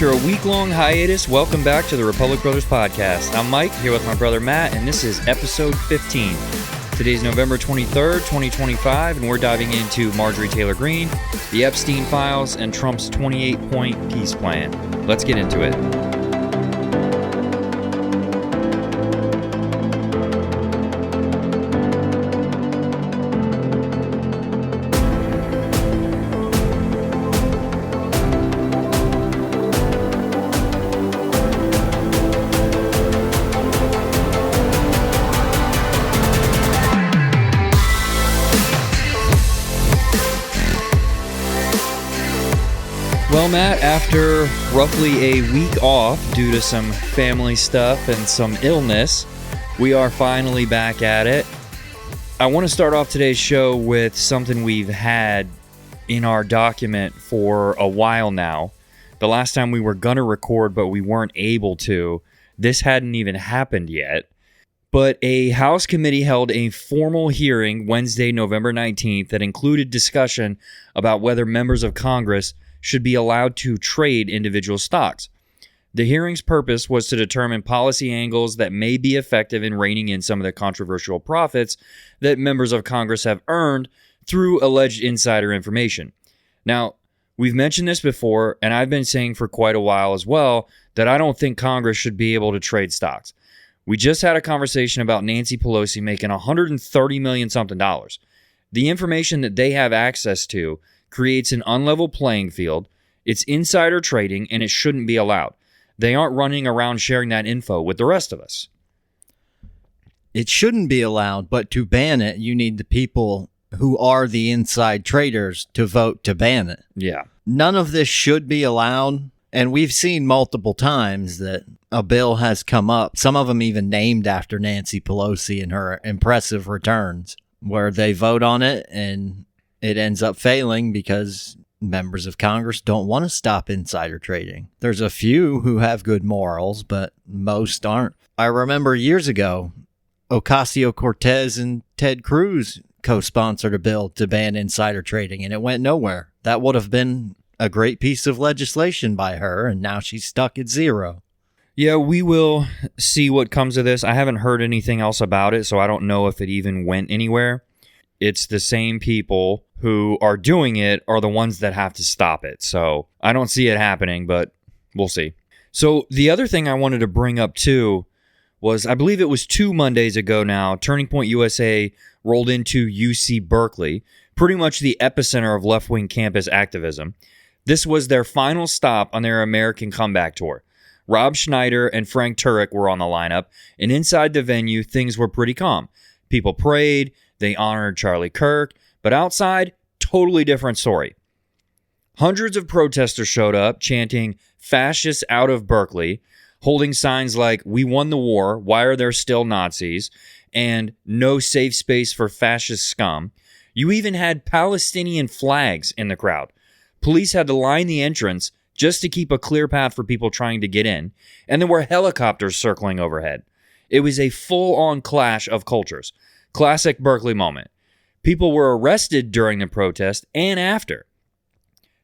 After a week-long hiatus, welcome back to the Republic Brothers Podcast. I'm Mike, here with my brother Matt, and this is episode 15. Today's November 23rd, 2025, and we're diving into Marjorie Taylor Greene, the Epstein Files, and Trump's 28-point peace plan. Let's get into it. Well, Matt, after roughly a week off due to some family stuff and some illness, we are finally back at it. I want to start off today's show with something we've had in our document for a while now. The last time we were going to record, but we weren't able to. This hadn't even happened yet. But a House committee held a formal hearing Wednesday, November 19th that included discussion about whether members of Congress should be allowed to trade individual stocks. The hearing's purpose was to determine policy angles that may be effective in reining in some of the controversial profits that members of Congress have earned through alleged insider information. Now, we've mentioned this before, and I've been saying for quite a while as well, that I don't think Congress should be able to trade stocks. We just had a conversation about Nancy Pelosi making $130 million something dollars. The information that they have access to creates an unlevel playing field. It's insider trading, and it shouldn't be allowed. They aren't running around sharing that info with the rest of us. It shouldn't be allowed, but to ban it, you need the people who are the inside traders to vote to ban it. Yeah. None of this should be allowed, and we've seen multiple times that a bill has come up, some of them even named after Nancy Pelosi and her impressive returns, where they vote on it and it ends up failing because members of Congress don't want to stop insider trading. There's a few who have good morals, but most aren't. I remember years ago, Ocasio-Cortez and Ted Cruz co-sponsored a bill to ban insider trading, and it went nowhere. That would have been a great piece of legislation by her, and now she's stuck at zero. Yeah, we will see what comes of this. I haven't heard anything else about it, so I don't know if it even went anywhere. It's the same people who are doing it are the ones that have to stop it. So I don't see it happening, but we'll see. So the other thing I wanted to bring up too was, I believe it was 2 Mondays ago now, Turning Point USA rolled into UC Berkeley, pretty much the epicenter of left-wing campus activism. This was their final stop on their American comeback tour. Rob Schneider and Frank Turek were on the lineup, and inside the venue, things were pretty calm. People prayed, they honored Charlie Kirk, but outside, totally different story. Hundreds of protesters showed up chanting "Fascists out of Berkeley," holding signs like "We won the war, why are there still Nazis?" and "No safe space for fascist scum." You even had Palestinian flags in the crowd. Police had to line the entrance just to keep a clear path for people trying to get in, and there were helicopters circling overhead. It was a full-on clash of cultures. Classic Berkeley moment. People were arrested during the protest and after.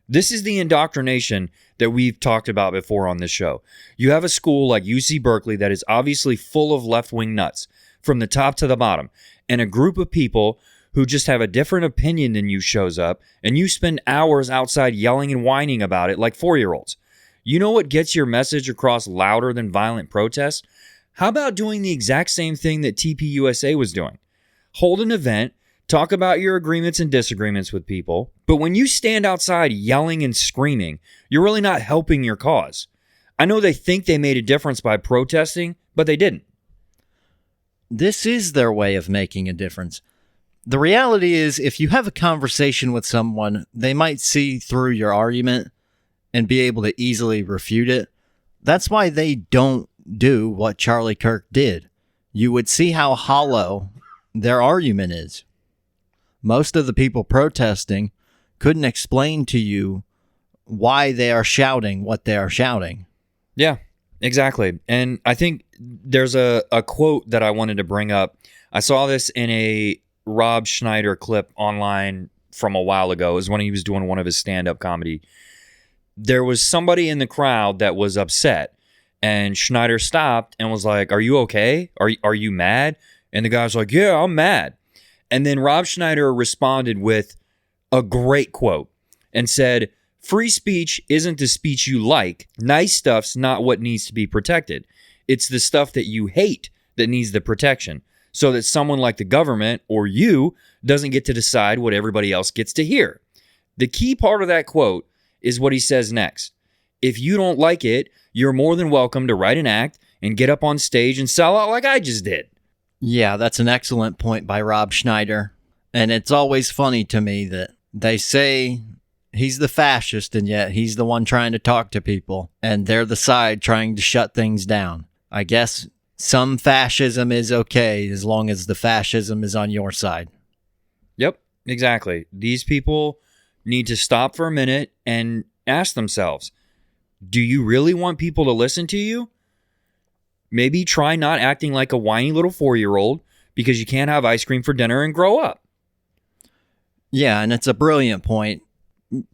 This is the indoctrination that we've talked about before on this show. You have a school like UC Berkeley that is obviously full of left-wing nuts from the top to the bottom, and a group of people who just have a different opinion than you shows up, and you spend hours outside yelling and whining about it like 4-year-olds. You know what gets your message across louder than violent protests? How about doing the exact same thing that TPUSA was doing? Hold an event, talk about your agreements and disagreements with people, but when you stand outside yelling and screaming, you're really not helping your cause. I know they think they made a difference by protesting, but they didn't. This is their way of making a difference. The reality is, if you have a conversation with someone, they might see through your argument and be able to easily refute it. That's why they don't do what Charlie Kirk did. You would see how hollow their argument is. Most of the people protesting couldn't explain to you why they are shouting what they are shouting. Yeah, exactly. And I think there's a quote that I wanted to bring up. I saw this in a Rob Schneider clip online from a while ago. It was when he was doing one of his stand-up comedy. there was somebody in the crowd that was upset, and Schneider stopped and was like, "Are you okay? Are you mad?" And the guy's like, "Yeah, I'm mad." And then Rob Schneider responded with a great quote and said, "Free speech isn't the speech you like. Nice stuff's not what needs to be protected. It's the stuff that you hate that needs the protection, so that someone like the government or you doesn't get to decide what everybody else gets to hear." The key part of that quote is what he says next. "If you don't like it, you're more than welcome to write an act and get up on stage and sell out like I just did." Yeah, that's an excellent point by Rob Schneider. And it's always funny to me that they say he's the fascist, and yet he's the one trying to talk to people, and they're the side trying to shut things down. I guess some fascism is okay as long as the fascism is on your side. Yep, exactly. These people need to stop for a minute and ask themselves, do you really want people to listen to you? Maybe try not acting like a whiny little 4-year-old because you can't have ice cream for dinner and grow up. Yeah, and it's a brilliant point.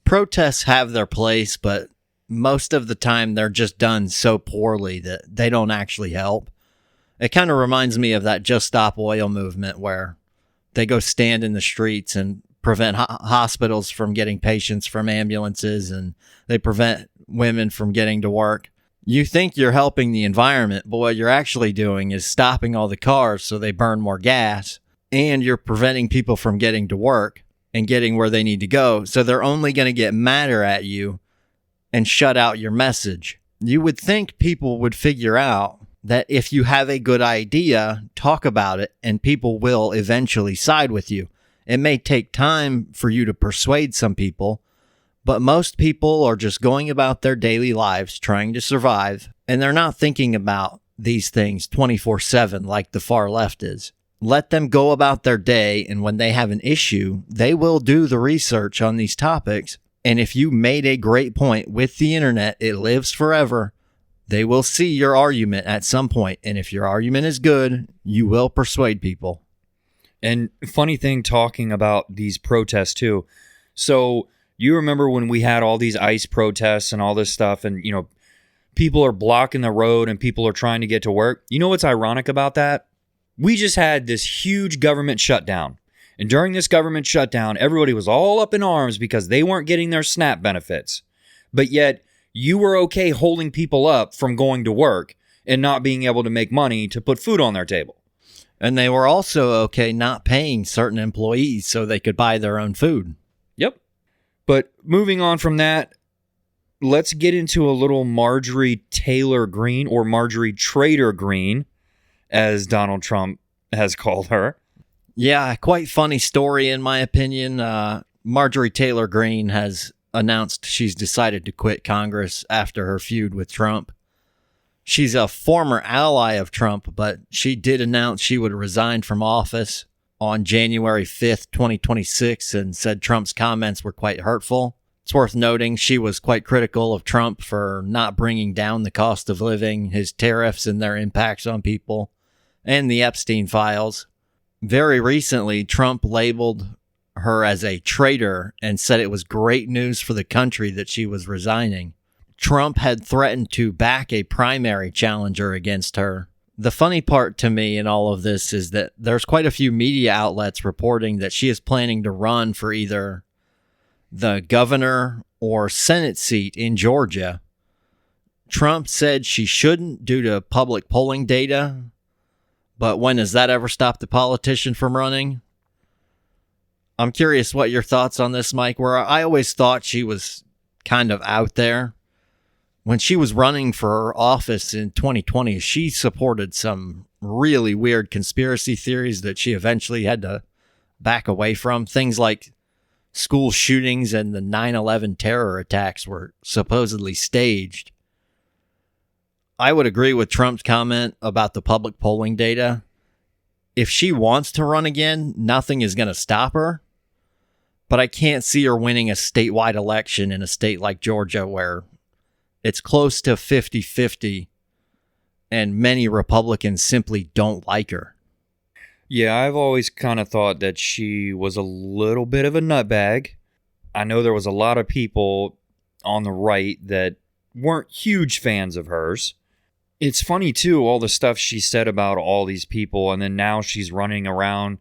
Protests have their place, but most of the time they're just done so poorly that they don't actually help. It kind of reminds me of that Just Stop Oil movement where they go stand in the streets and prevent hospitals from getting patients from ambulances, and they prevent women from getting to work. You think you're helping the environment, but what you're actually doing is stopping all the cars so they burn more gas, and you're preventing people from getting to work and getting where they need to go, so they're only going to get madder at you and shut out your message. You would think people would figure out that if you have a good idea, talk about it, and people will eventually side with you. It may take time for you to persuade some people, but most people are just going about their daily lives trying to survive, and they're not thinking about these things 24/7 like the far left is. Let them go about their day, and when they have an issue, they will do the research on these topics. And if you made a great point with the internet, it lives forever. They will see your argument at some point, and if your argument is good, you will persuade people. And funny thing talking about these protests too. So you remember when we had all these ICE protests and all this stuff, and people are blocking the road and people are trying to get to work. You know what's ironic about that? We just had this huge government shutdown. And during this government shutdown, everybody was all up in arms because they weren't getting their SNAP benefits. But yet you were okay holding people up from going to work and not being able to make money to put food on their table. And they were also okay not paying certain employees so they could buy their own food. Yep. But moving on from that, let's get into a little Marjorie Taylor Greene, or Marjorie Trader Greene, as Donald Trump has called her. Yeah, quite funny story in my opinion. Marjorie Taylor Greene has announced she's decided to quit Congress after her feud with Trump. She's a former ally of Trump, but she did announce she would resign from office on January 5th, 2026, and said Trump's comments were quite hurtful. It's worth noting she was quite critical of Trump for not bringing down the cost of living, his tariffs and their impacts on people, and the Epstein Files. Very recently, Trump labeled her as a traitor and said it was great news for the country that she was resigning. Trump had threatened to back a primary challenger against her. The funny part to me in all of this is that there's quite a few media outlets reporting that she is planning to run for either the governor or Senate seat in Georgia. Trump said she shouldn't due to public polling data, but when has that ever stopped the politician from running? I'm curious what your thoughts on this, Mike, where I always thought she was kind of out there. When she was running for office in 2020, she supported some really weird conspiracy theories that she eventually had to back away from. Things like school shootings and the 9/11 terror attacks were supposedly staged. I would agree with Trump's comment about the public polling data. If she wants to run again, nothing is going to stop her. But I can't see her winning a statewide election in a state like Georgia where it's close to 50-50 and many Republicans simply don't like her. Yeah, I've always kind of thought that she was a little bit of a nutbag. I know there was a lot of people on the right that weren't huge fans of hers. It's funny, too, all the stuff she said about all these people, and then now she's running around,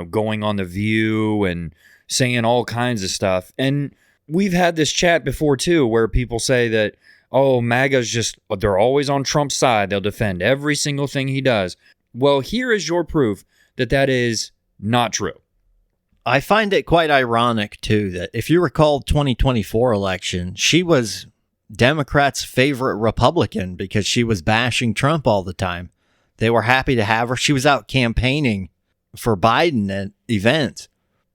going on The View and saying all kinds of stuff. And we've had this chat before, too, where people say that, oh, MAGA's they're always on Trump's side. They'll defend every single thing he does. Well, here is your proof that is not true. I find it quite ironic, too, that if you recall 2024 election, she was Democrats' favorite Republican because she was bashing Trump all the time. They were happy to have her. She was out campaigning for Biden at events.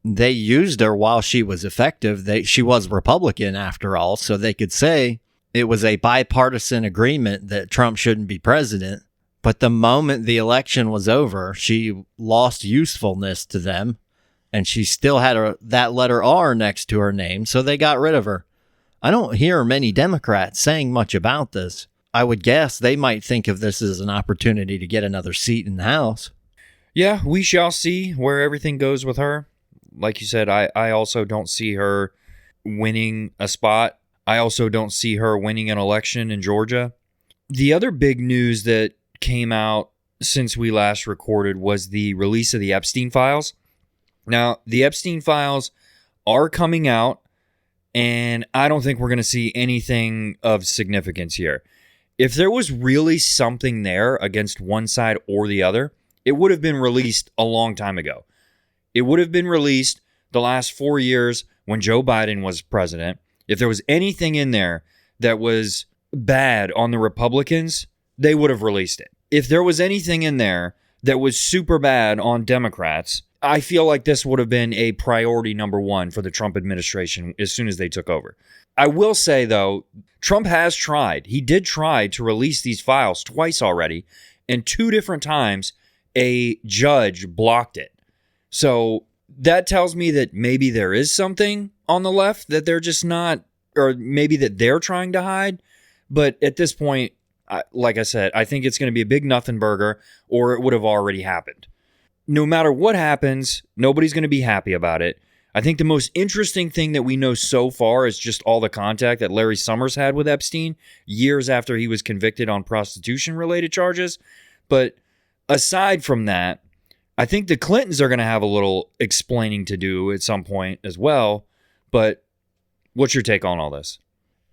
They used her while she was effective. She was Republican, after all, so they could say it was a bipartisan agreement that Trump shouldn't be president. But the moment the election was over, she lost usefulness to them, and she still had that letter R next to her name, so they got rid of her. I don't hear many Democrats saying much about this. I would guess they might think of this as an opportunity to get another seat in the House. Yeah, we shall see where everything goes with her. Like you said, I also don't see her winning a spot. I also don't see her winning an election in Georgia. The other big news that came out since we last recorded was the release of the Epstein Files. Now, the Epstein Files are coming out, and I don't think we're going to see anything of significance here. If there was really something there against one side or the other, it would have been released a long time ago. It would have been released the last 4 years when Joe Biden was president. If there was anything in there that was bad on the Republicans, they would have released it. If there was anything in there that was super bad on Democrats, I feel like this would have been a priority number one for the Trump administration as soon as they took over. I will say, though, Trump has tried. He did try to release these files twice already, and 2 different times a judge blocked it. So that tells me that maybe there is something on the left that they're just not, or maybe that they're trying to hide. But at this point, like I said, I think it's going to be a big nothing burger, or it would have already happened. No matter what happens, nobody's going to be happy about it. I think the most interesting thing that we know so far is just all the contact that Larry Summers had with Epstein years after he was convicted on prostitution-related charges. But aside from that, I think the Clintons are going to have a little explaining to do at some point as well. But what's your take on all this?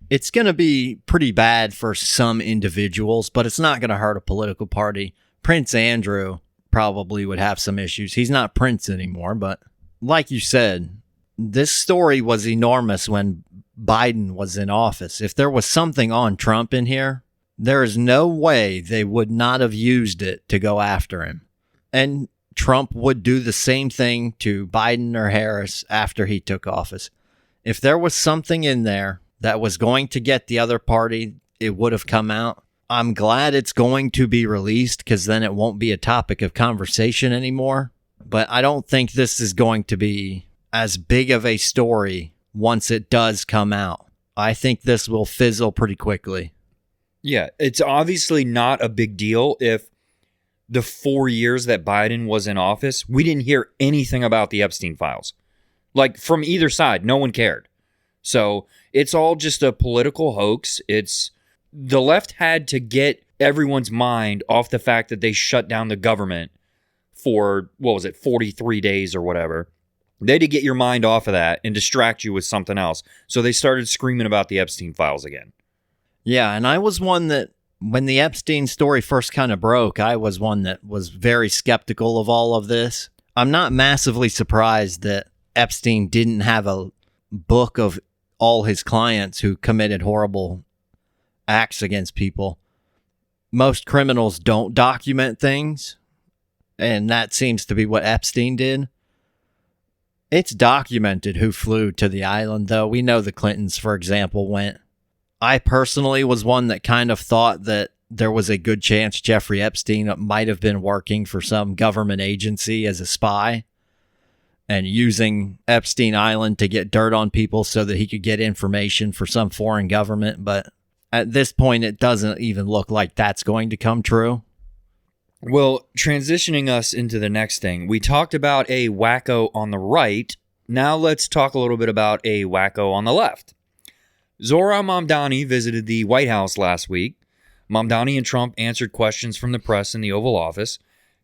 It's going to be pretty bad for some individuals, but it's not going to hurt a political party. Prince Andrew probably would have some issues. He's not Prince anymore, but like you said, this story was enormous when Biden was in office. If there was something on Trump in here, there is no way they would not have used it to go after him. And Trump would do the same thing to Biden or Harris after he took office. If there was something in there that was going to get the other party, it would have come out. I'm glad it's going to be released because then it won't be a topic of conversation anymore. But I don't think this is going to be as big of a story once it does come out. I think this will fizzle pretty quickly. Yeah, it's obviously not a big deal if the 4 years that Biden was in office, we didn't hear anything about the Epstein Files. Like, from either side, no one cared. So it's all just a political hoax. The left had to get everyone's mind off the fact that they shut down the government for, 43 days or whatever. They had to get your mind off of that and distract you with something else. So they started screaming about the Epstein Files again. Yeah, and I was one that, when the Epstein story first kind of broke, I was one that was very skeptical of all of this. I'm not massively surprised that Epstein didn't have a book of all his clients who committed horrible acts against people. Most criminals don't document things, and that seems to be what Epstein did. It's documented who flew to the island, though. We know the Clintons, for example, went. I personally was one that kind of thought that there was a good chance Jeffrey Epstein might have been working for some government agency as a spy and using Epstein Island to get dirt on people so that he could get information for some foreign government. But at this point, it doesn't even look like that's going to come true. Well, transitioning us into the next thing, we talked about a wacko on the right. Now let's talk a little bit about a wacko on the left. Zohran Mamdani visited the White House last week. Mamdani and Trump answered questions from the press in the Oval Office.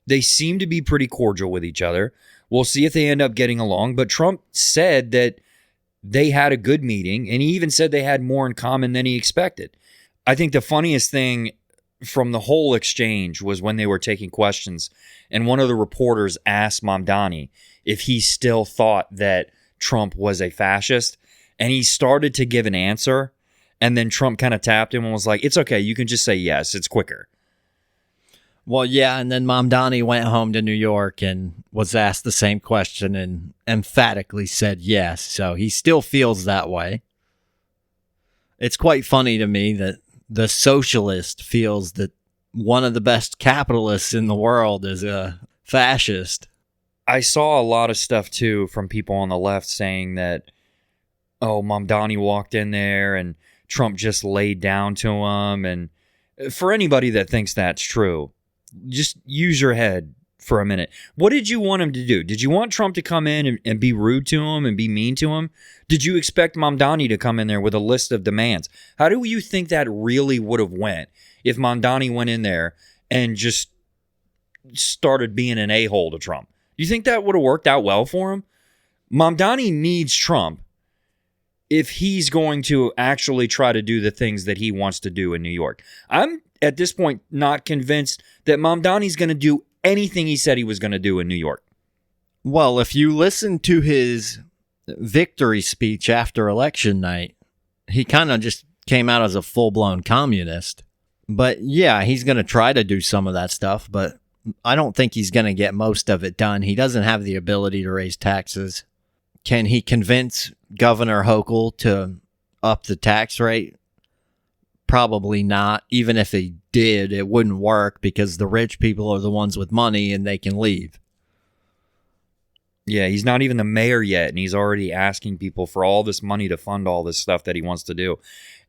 They seem to be pretty cordial with each other. We'll see if they end up getting along, but Trump said that they had a good meeting, and he even said they had more in common than he expected. I think the funniest thing from the whole exchange was when they were taking questions, and one of the reporters asked Mamdani if he still thought that Trump was a fascist, and he started to give an answer, and then Trump kind of tapped him and was like, it's okay, you can just say yes, it's quicker. Well, yeah, and then Mamdani went home to New York and was asked the same question and emphatically said yes, so he still feels that way. It's quite funny to me that the socialist feels that one of the best capitalists in the world is a fascist. I saw a lot of stuff, too, from people on the left saying that, oh, Mamdani walked in there and Trump just laid down to him. And for anybody that thinks that's true, just use your head for a minute. What did you want him to do? Did you want Trump to come in and be rude to him and be mean to him? Did you expect Mamdani to come in there with a list of demands? How do you think that really would have went if Mamdani went in there and just started being an a-hole to Trump? Do you think that would have worked out well for him? Mamdani needs Trump if he's going to actually try to do the things that he wants to do in New York. I'm, at this point, not convinced that Mamdani's going to do anything he said he was going to do in New York. Well, if you listen to his victory speech after election night, he kind of just came out as a full-blown communist. But yeah, he's going to try to do some of that stuff, but I don't think he's going to get most of it done. He doesn't have the ability to raise taxes. Can he convince Governor Hochul to up the tax rate? Probably not. Even if he did, it wouldn't work because the rich people are the ones with money and they can leave. Yeah, he's not even the mayor yet, and he's already asking people for all this money to fund all this stuff that he wants to do.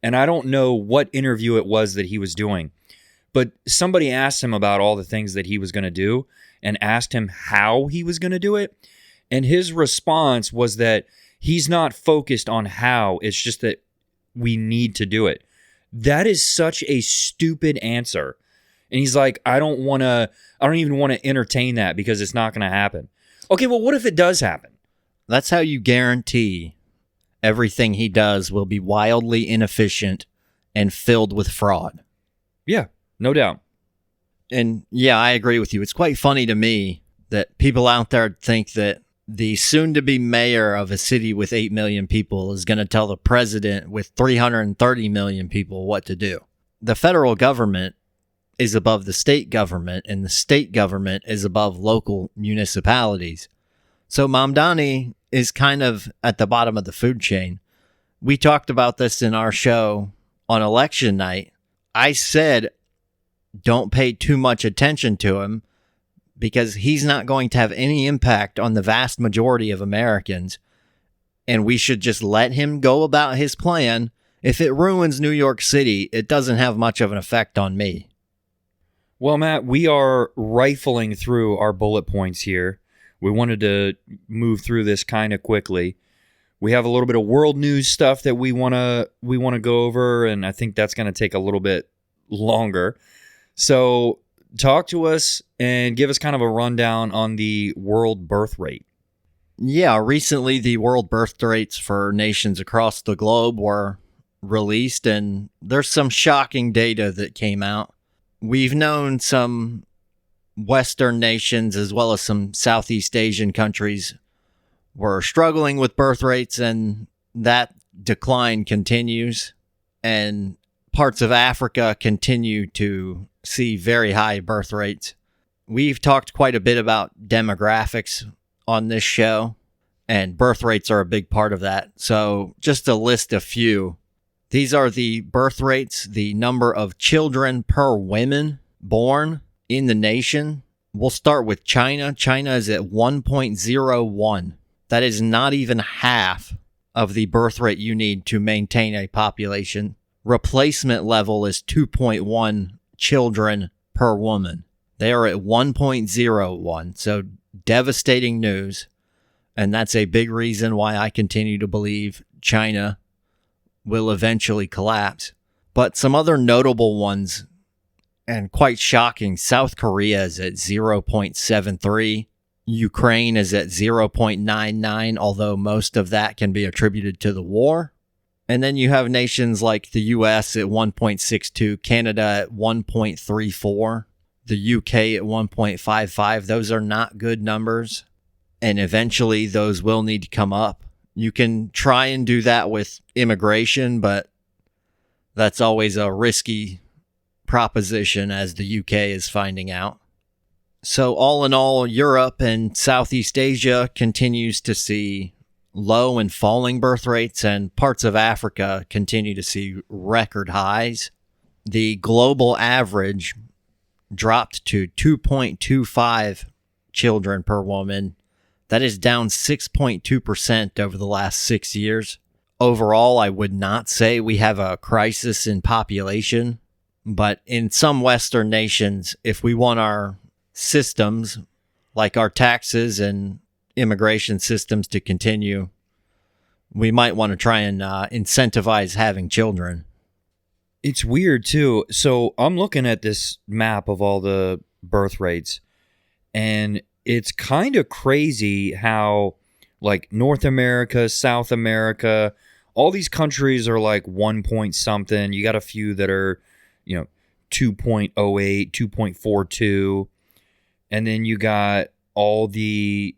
And I don't know what interview it was that he was doing, but somebody asked him about all the things that he was going to do and asked him how he was going to do it. And his response was that he's not focused on how, it's just that we need to do it. That is such a stupid answer. And he's like, I don't even want to entertain that because it's not going to happen. Okay, well, what if it does happen? That's how you guarantee everything he does will be wildly inefficient and filled with fraud. Yeah, no doubt. And yeah, I agree with you. It's quite funny to me that people out there think that the soon-to-be mayor of a city with 8 million people is going to tell the president with 330 million people what to do. The federal government is above the state government, and the state government is above local municipalities. So Mamdani is kind of at the bottom of the food chain. We talked about this in our show on election night. I said, don't pay too much attention to him because he's not going to have any impact on the vast majority of Americans. And we should just let him go about his plan. If it ruins New York City, it doesn't have much of an effect on me. Well, Matt, we are rifling through our bullet points here. We wanted to move through this kind of quickly. We have a little bit of world news stuff that we want to go over, and I think that's going to take a little bit longer. So talk to us and give us kind of a rundown on the world birth rate. Yeah, recently the world birth rates for nations across the globe were released, and there's some shocking data that came out. We've known some Western nations as well as some Southeast Asian countries were struggling with birth rates, and that decline continues. And parts of Africa continue to see very high birth rates. We've talked quite a bit about demographics on this show, and birth rates are a big part of that. So just to list a few. These are the birth rates, the number of children per woman born in the nation. We'll start with China. China is at 1.01. That is not even half of the birth rate you need to maintain a population. Replacement level is 2.1 children per woman. They are at 1.01. So devastating news. And that's a big reason why I continue to believe China will eventually collapse. But some other notable ones, and quite shocking, South Korea is at 0.73. Ukraine is at 0.99, although most of that can be attributed to the war. And then you have nations like the US at 1.62, Canada at 1.34, the UK at 1.55. Those are not good numbers, and eventually those will need to come up. You can try and do that with immigration, but that's always a risky proposition, as the UK is finding out. So all in all, Europe and Southeast Asia continues to see low and falling birth rates, and parts of Africa continue to see record highs. The global average dropped to 2.25 children per woman. That is down 6.2% over the last 6 years. Overall, I would not say we have a crisis in population, but in some Western nations, if we want our systems, like our taxes and immigration systems, to continue, we might want to try and incentivize having children. It's weird, too. So I'm looking at this map of all the birth rates, and it's kind of crazy how, like, North America, South America, all these countries are like 1 point something. You got a few that are, 2.08, 2.42. And then you got all the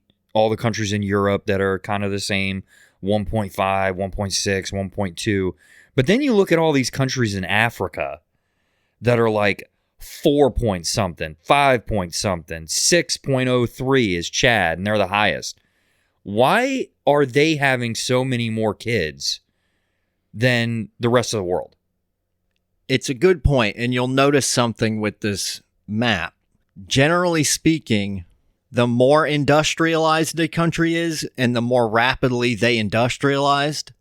countries in Europe that are kind of the same, 1.5, 1.6, 1.2. But then you look at all these countries in Africa that are like 4 point something, 5 point something, 6.03 is Chad, and they're the highest. Why are they having so many more kids than the rest of the world? It's a good point, and you'll notice something with this map. Generally speaking, the more industrialized a country is and the more rapidly they industrialized,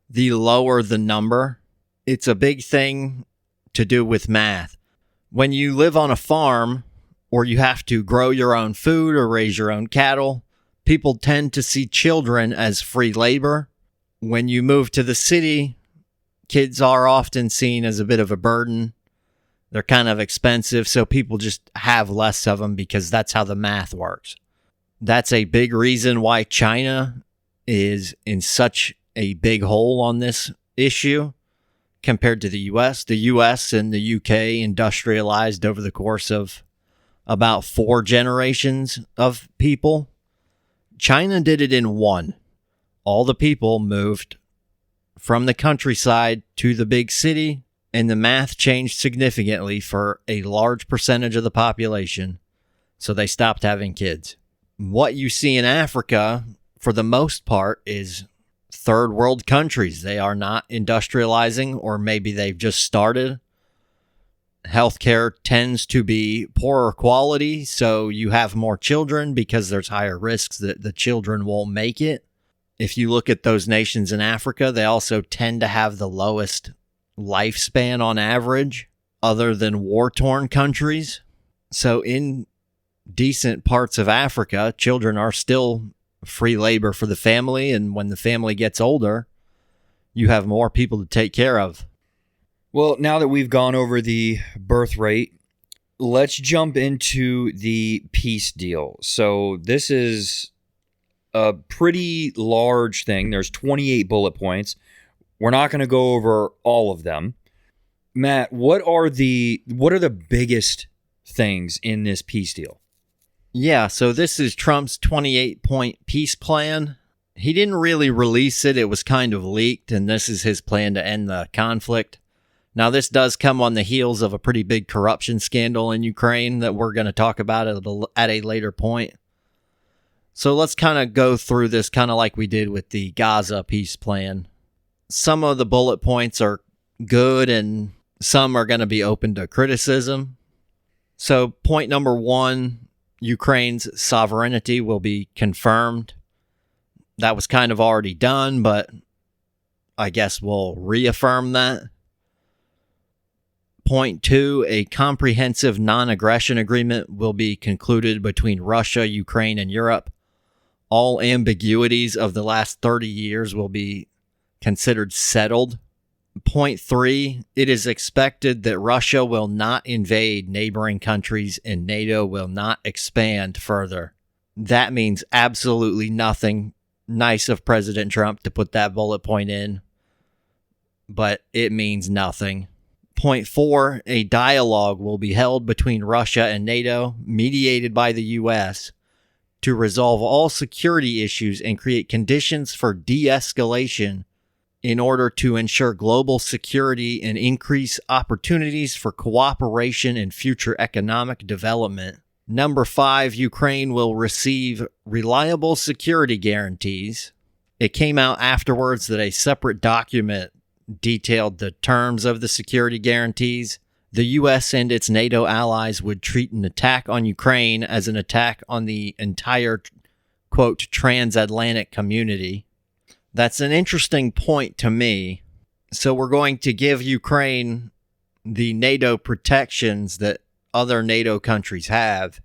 the lower the number. It's a big thing to do with math. When you live on a farm, or you have to grow your own food or raise your own cattle, people tend to see children as free labor. When you move to the city, kids are often seen as a bit of a burden. They're kind of expensive, so people just have less of them because that's how the math works. That's a big reason why China is in such a big hole on this issue compared to the US. The US and the UK industrialized over the course of about 4 generations of people. China did it in 1. All the people moved from the countryside to the big city, and the math changed significantly for a large percentage of the population, so they stopped having kids. What you see in Africa, for the most part, is third world countries. They are not industrializing, or maybe they've just started. Healthcare tends to be poorer quality, so you have more children because there's higher risks that the children won't make it. If you look at those nations in Africa, they also tend to have the lowest lifespan on average, other than war-torn countries. So in decent parts of Africa, children are still free labor for the family, and when the family gets older, you have more people to take care of. Well, now that we've gone over the birth rate, let's jump into the peace deal. So this is a pretty large thing. There's 28 bullet points. We're not going to go over all of them. Matt, what are the biggest things in this peace deal? Yeah, so this is Trump's 28-point peace plan. He didn't really release it. It was kind of leaked, and this is his plan to end the conflict. Now, this does come on the heels of a pretty big corruption scandal in Ukraine that we're going to talk about at a later point. So let's kind of go through this kind of like we did with the Gaza peace plan. Some of the bullet points are good and some are going to be open to criticism. So point number 1, Ukraine's sovereignty will be confirmed. That was kind of already done, but I guess we'll reaffirm that. Point 2, a comprehensive non-aggression agreement will be concluded between Russia, Ukraine, and Europe. All ambiguities of the last 30 years will be considered settled. Point 3, it is expected that Russia will not invade neighboring countries and NATO will not expand further. That means absolutely nothing. Nice of President Trump to put that bullet point in, but it means nothing. Point 4, a dialogue will be held between Russia and NATO, mediated by the U.S., to resolve all security issues and create conditions for de-escalation in order to ensure global security and increase opportunities for cooperation and future economic development. Number 5, Ukraine will receive reliable security guarantees. It came out afterwards that a separate document detailed the terms of the security guarantees. The U.S. and its NATO allies would treat an attack on Ukraine as an attack on the entire, quote, transatlantic community. That's an interesting point to me. So we're going to give Ukraine the NATO protections that other NATO countries have,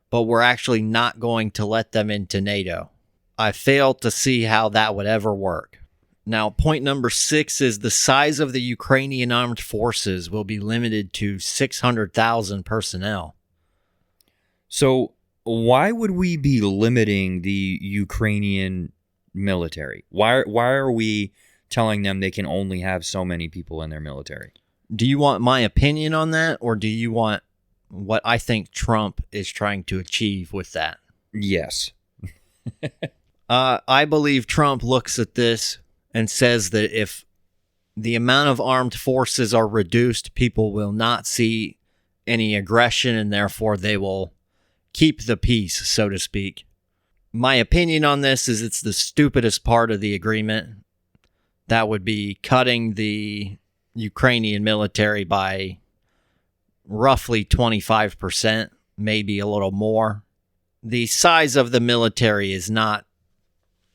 but we're actually not going to let them into NATO. I fail to see how that would ever work. Now, point number 6 is the size of the Ukrainian armed forces will be limited to 600,000 personnel. So why would we be limiting the Ukrainian military? Why are we telling them they can only have so many people in their military? Do you want my opinion on that, or do you want what I think Trump is trying to achieve with that? Yes. I believe Trump looks at this and says that if the amount of armed forces are reduced, people will not see any aggression, and therefore they will keep the peace, so to speak. My opinion on this is it's the stupidest part of the agreement. That would be cutting the Ukrainian military by roughly 25%, maybe a little more. The size of the military is not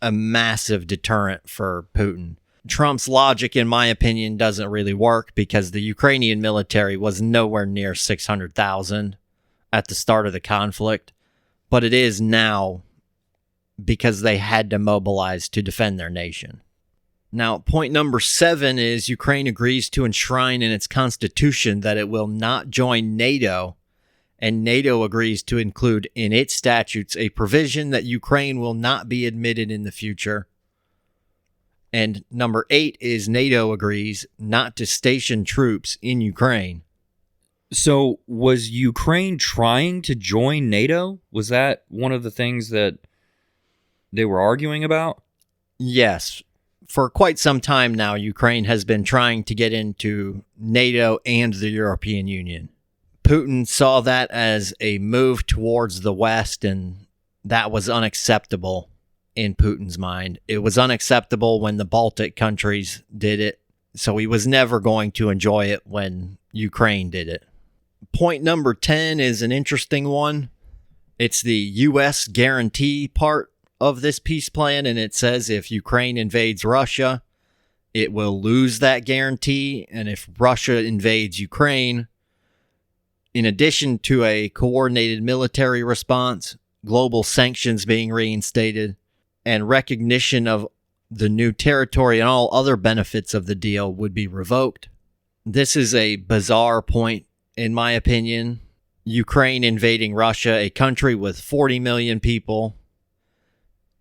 a massive deterrent for Putin. Trump's logic, in my opinion, doesn't really work because the Ukrainian military was nowhere near 600,000 at the start of the conflict, but it is now because they had to mobilize to defend their nation. Now, point number 7 is Ukraine agrees to enshrine in its constitution that it will not join NATO, and NATO agrees to include in its statutes a provision that Ukraine will not be admitted in the future. And number 8 is NATO agrees not to station troops in Ukraine. So was Ukraine trying to join NATO? Was that one of the things that they were arguing about? Yes. For quite some time now, Ukraine has been trying to get into NATO and the European Union. Putin saw that as a move towards the West, and that was unacceptable in Putin's mind. It was unacceptable when the Baltic countries did it, so he was never going to enjoy it when Ukraine did it. Point number 10 is an interesting one. It's the U.S. guarantee part of this peace plan, and it says if Ukraine invades Russia, it will lose that guarantee, and if Russia invades Ukraine, in addition to a coordinated military response, global sanctions being reinstated, and recognition of the new territory and all other benefits of the deal would be revoked. This is a bizarre point, in my opinion. Ukraine invading Russia, a country with 40 million people,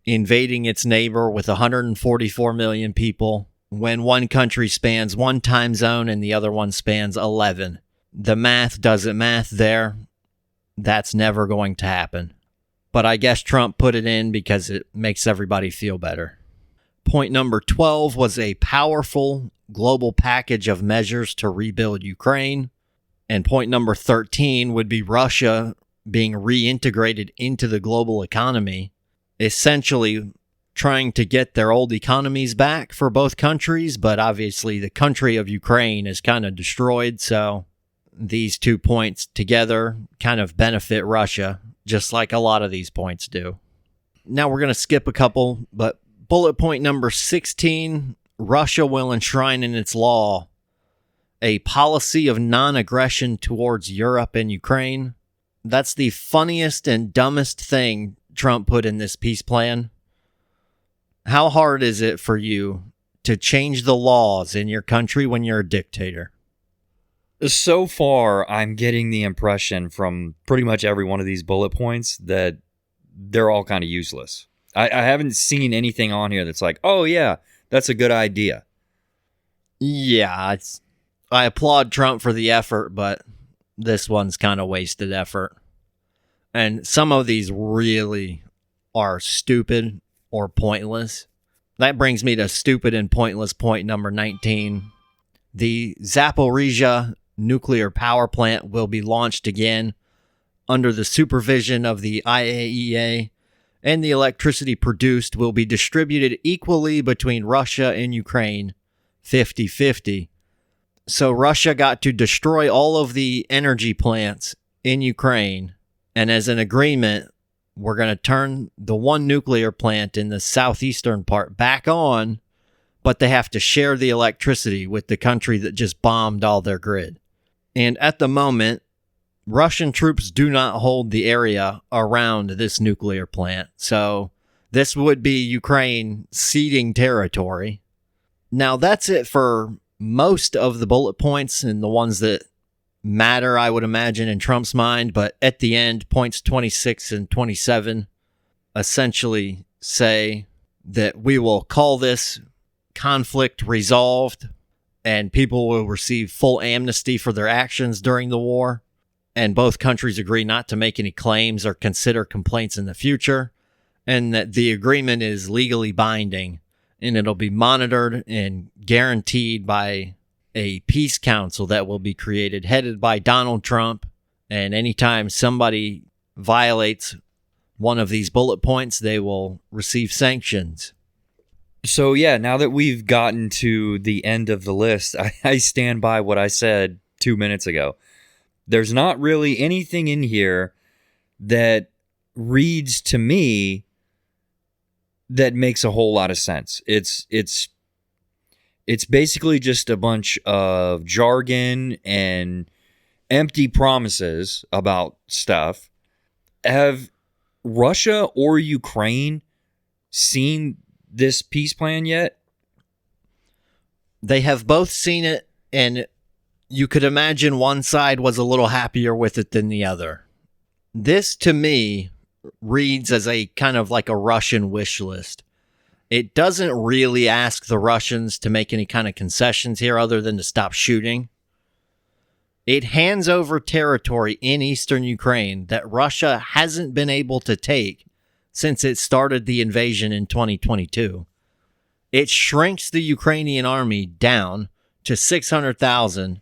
invading its neighbor with 144 million people, when one country spans one time zone and the other one spans 11. The math doesn't math there. That's never going to happen. But I guess Trump put it in because it makes everybody feel better. Point number 12 was a powerful global package of measures to rebuild Ukraine. And point number 13 would be Russia being reintegrated into the global economy, essentially trying to get their old economies back for both countries. But obviously the country of Ukraine is kind of destroyed, so these 2 points together kind of benefit Russia, just like a lot of these points do. Now we're going to skip a couple, but bullet point number 16, Russia will enshrine in its law a policy of non-aggression towards Europe and Ukraine. That's the funniest and dumbest thing Trump put in this peace plan. How hard is it for you to change the laws in your country when you're a dictator? So far, I'm getting the impression from pretty much every one of these bullet points that they're all kind of useless. I haven't seen anything on here that's like, oh yeah, that's a good idea. Yeah, I applaud Trump for the effort, but this one's kind of wasted effort. And some of these really are stupid or pointless. That brings me to stupid and pointless point number 19. The Zaporizhzhia nuclear power plant will be launched again under the supervision of the IAEA, and the electricity produced will be distributed equally between Russia and Ukraine, 50-50. So Russia got to destroy all of the energy plants in Ukraine, and as an agreement, we're going to turn the one nuclear plant in the southeastern part back on, but they have to share the electricity with the country that just bombed all their grid. And at the moment, Russian troops do not hold the area around this nuclear plant. So this would be Ukraine ceding territory. Now, that's it for most of the bullet points and the ones that matter, I would imagine, in Trump's mind. But at the end, points 26 and 27 essentially say that we will call this conflict resolved, and people will receive full amnesty for their actions during the war. And both countries agree not to make any claims or consider complaints in the future, and that the agreement is legally binding, and it'll be monitored and guaranteed by a peace council that will be created, headed by Donald Trump. And anytime somebody violates one of these bullet points, they will receive sanctions. So yeah, now that we've gotten to the end of the list, I stand by what I said 2 minutes ago. There's not really anything in here that reads to me that makes a whole lot of sense. It's basically just a bunch of jargon and empty promises about stuff. Have Russia or Ukraine seen this peace plan yet? They have both seen it, and you could imagine one side was a little happier with it than the other. This, to me, reads as a kind of like a Russian wish list. It doesn't really ask the Russians to make any kind of concessions here other than to stop shooting. It hands over territory in eastern Ukraine that Russia hasn't been able to take since it started the invasion in 2022. It shrinks the Ukrainian army down to 600,000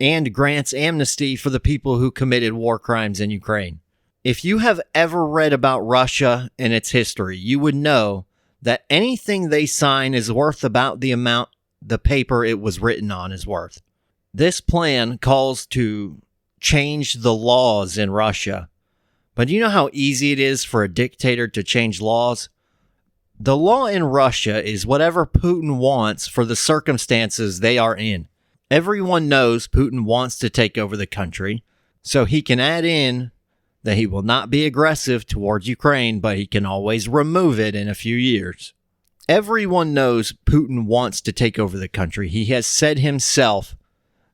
and grants amnesty for the people who committed war crimes in Ukraine. If you have ever read about Russia and its history, you would know that anything they sign is worth about the amount the paper it was written on is worth. This plan calls to change the laws in Russia. But do you know how easy it is for a dictator to change laws? The law in Russia is whatever Putin wants for the circumstances they are in. Everyone knows Putin wants to take over the country, so he can add in that he will not be aggressive towards Ukraine, but he can always remove it in a few years. Everyone knows Putin wants to take over the country. He has said himself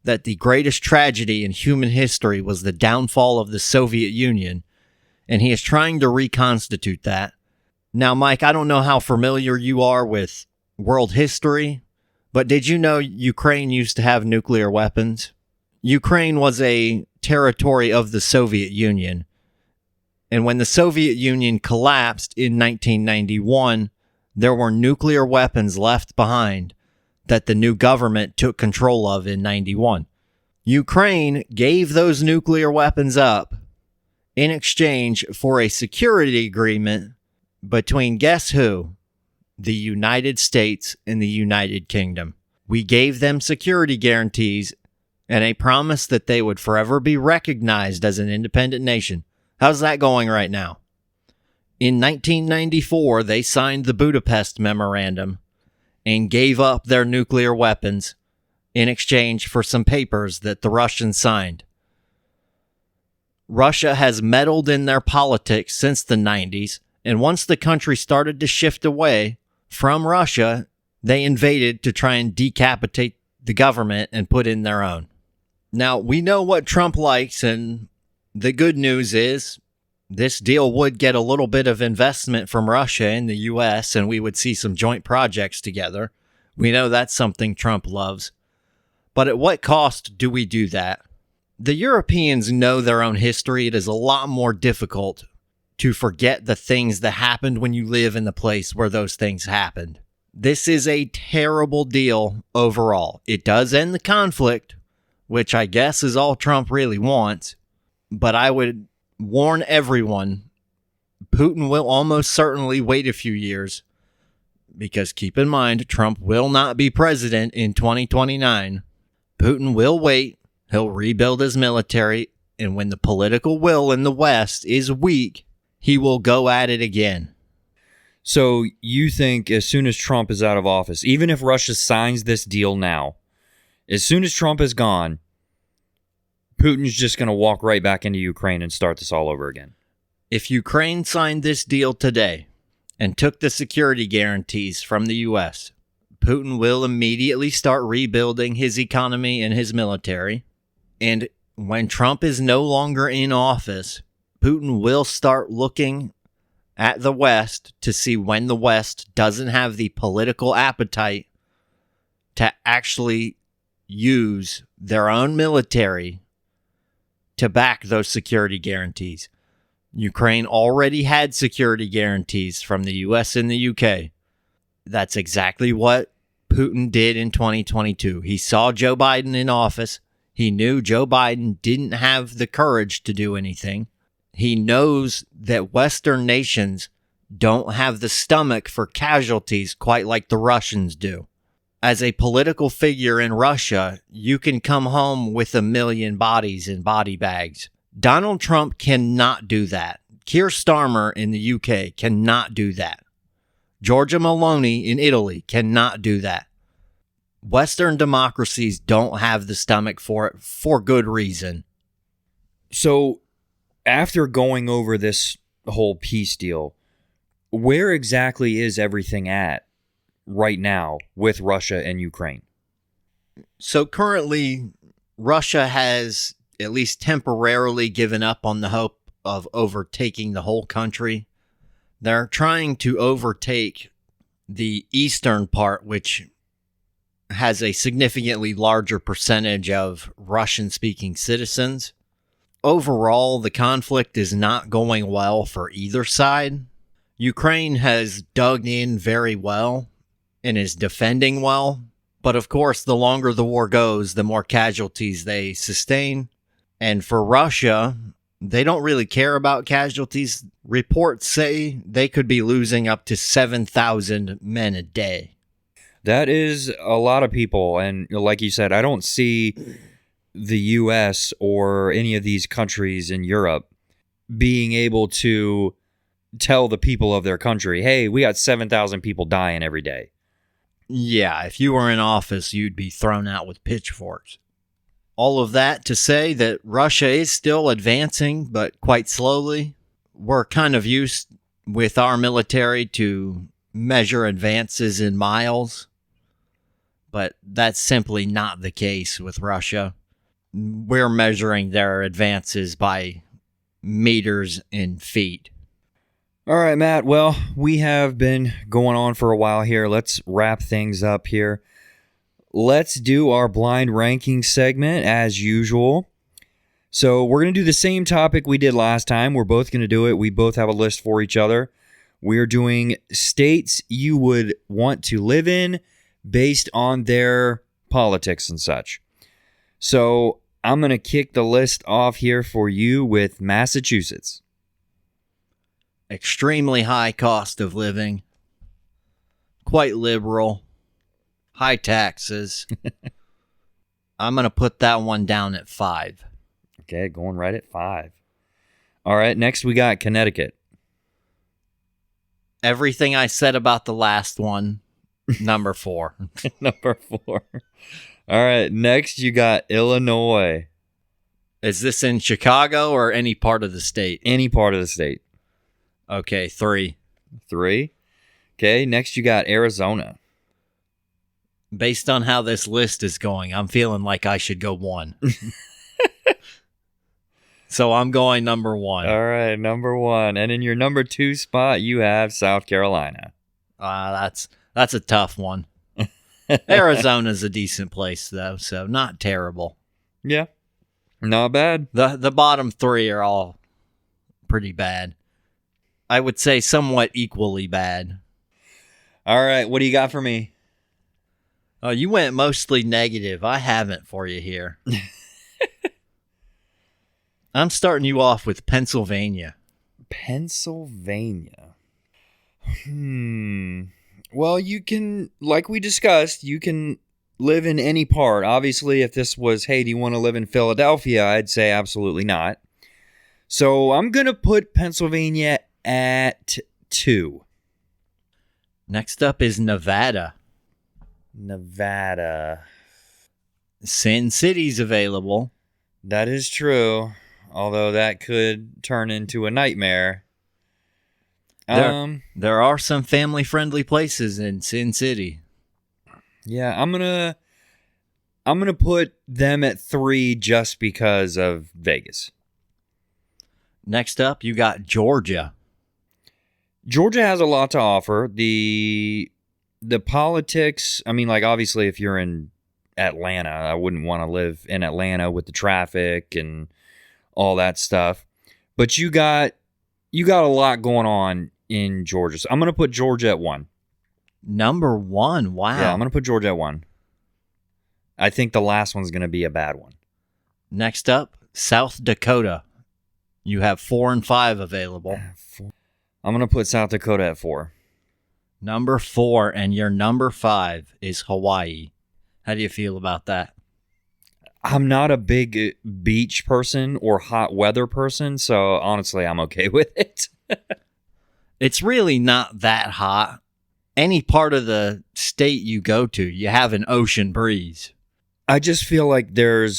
that the greatest tragedy in human history was the downfall of the Soviet Union, and he is trying to reconstitute that. Now, Mike, I don't know how familiar you are with world history, but did you know Ukraine used to have nuclear weapons? Ukraine was a territory of the Soviet Union. And when the Soviet Union collapsed in 1991, there were nuclear weapons left behind that the new government took control of in 91. Ukraine gave those nuclear weapons up in exchange for a security agreement between, guess who? The United States and the United Kingdom. We gave them security guarantees and a promise that they would forever be recognized as an independent nation. How's that going right now? In 1994, they signed the Budapest Memorandum and gave up their nuclear weapons in exchange for some papers that the Russians signed. Russia has meddled in their politics since the 90s, and once the country started to shift away from Russia, They invaded to try and decapitate the government and put in their own. Now, we know what Trump likes, and the good news is this deal would get a little bit of investment from Russia in the U.S., and we would see some joint projects together. We know that's something Trump loves. But at what cost do we do that? The Europeans know their own history. It is a lot more difficult to forget the things that happened when you live in the place where those things happened. This is a terrible deal overall. It does end the conflict, which I guess is all Trump really wants. But I would warn everyone, Putin will almost certainly wait a few years, because keep in mind, Trump will not be president in 2029. Putin will wait. He'll rebuild his military, and when the political will in the West is weak, he will go at it again. So you think as soon as Trump is out of office, even if Russia signs this deal now, as soon as Trump is gone, Putin's just going to walk right back into Ukraine and start this all over again? If Ukraine signed this deal today and took the security guarantees from the U.S., Putin will immediately start rebuilding his economy and his military. And when Trump is no longer in office, Putin will start looking at the West to see when the West doesn't have the political appetite to actually use their own military to back those security guarantees. Ukraine already had security guarantees from the US and the UK. That's exactly what Putin did in 2022. He saw Joe Biden in office. He knew Joe Biden didn't have the courage to do anything. He knows that Western nations don't have the stomach for casualties quite like the Russians do. As a political figure in Russia, you can come home with 1 million bodies in body bags. Donald Trump cannot do that. Keir Starmer in the UK cannot do that. Giorgia Meloni in Italy cannot do that. Western democracies don't have the stomach for it for good reason. So after going over this whole peace deal, where exactly is everything at right now with Russia and Ukraine? So currently, Russia has at least temporarily given up on the hope of overtaking the whole country. They're trying to overtake the eastern part, which has a significantly larger percentage of Russian-speaking citizens. Overall, the conflict is not going well for either side. Ukraine has dug in very well and is defending well. But of course, the longer the war goes, the more casualties they sustain. And for Russia, they don't really care about casualties. Reports say they could be losing up to 7,000 men a day. That is a lot of people. And like you said, I don't see the U.S. or any of these countries in Europe being able to tell the people of their country, hey, we got 7,000 people dying every day. Yeah, if you were in office, you'd be thrown out with pitchforks. All of that to say that Russia is still advancing, but quite slowly. We're kind of used with our military to measure advances in miles, but that's simply not the case with Russia. We're measuring their advances by meters and feet. All right, Matt. Well, we have been going on for a while here. Let's wrap things up here. Let's do our blind ranking segment as usual. So we're going to do the same topic we did last time. We're both going to do it. We both have a list for each other. We're doing states you would want to live in based on their politics and such. So I'm going to kick the list off here for you with Massachusetts. Extremely high cost of living, quite liberal, high taxes. I'm going to put that one down at 5. Okay, going right at 5. All right, next we got Connecticut. Everything I said about the last one, number 4. Number 4. All right, next you got Illinois. Is this in Chicago or any part of the state? Any part of the state. Okay, 3. 3. Okay, next you got Arizona. Based on how this list is going, I'm feeling like I should go 1. So I'm going number 1. All right, number 1. And in your number 2 spot, you have South Carolina. That's a tough one. Arizona's a decent place, though, so not terrible. Yeah, not bad. The bottom 3 are all pretty bad. I would say somewhat equally bad. All right, what do you got for me? Oh, you went mostly negative. I haven't for you here. I'm starting you off with Pennsylvania. Pennsylvania. Well, you can, like we discussed, you can live in any part. Obviously, if this was, hey, do you want to live in Philadelphia? I'd say absolutely not. So I'm going to put Pennsylvania at 2. Next up is Nevada. Nevada. Sin City's available. That is true. Although that could turn into a nightmare. There are some family-friendly places in Sin City. Yeah, I'm gonna put them at 3 just because of Vegas. Next up, you got Georgia. Georgia has a lot to offer. The politics, I mean, like, obviously, if you're in Atlanta, I wouldn't want to live in Atlanta with the traffic and all that stuff. But you got a lot going on in Georgia. So I'm going to put Georgia at 1. Number 1, wow. Yeah, I'm going to put Georgia at 1. I think the last one's going to be a bad one. Next up, South Dakota. You have 4 and 5 available. I'm going to put South Dakota at 4. Number 4, and your number 5 is Hawaii. How do you feel about that? I'm not a big beach person or hot weather person, so honestly, I'm okay with it. It's really not that hot. Any part of the state you go to, you have an ocean breeze. I just feel like there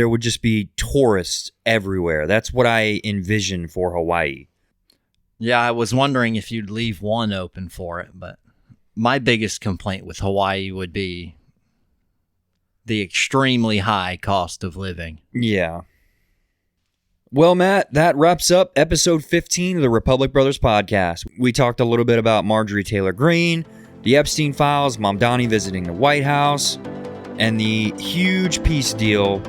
would just be tourists everywhere. That's what I envision for Hawaii. Yeah, I was wondering if you'd leave 1 open for it, but my biggest complaint with Hawaii would be the extremely high cost of living. Yeah. Well, Matt, that wraps up episode 15 of the Republic Brothers podcast. We talked a little bit about Marjorie Taylor Greene, the Epstein Files, Mamdani visiting the White House, and the huge peace deal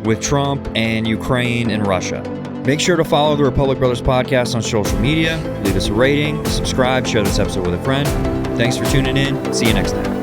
with Trump and Ukraine and Russia. Make sure to follow the Republic Brothers podcast on social media, leave us a rating, subscribe, share this episode with a friend. Thanks for tuning in. See you next time.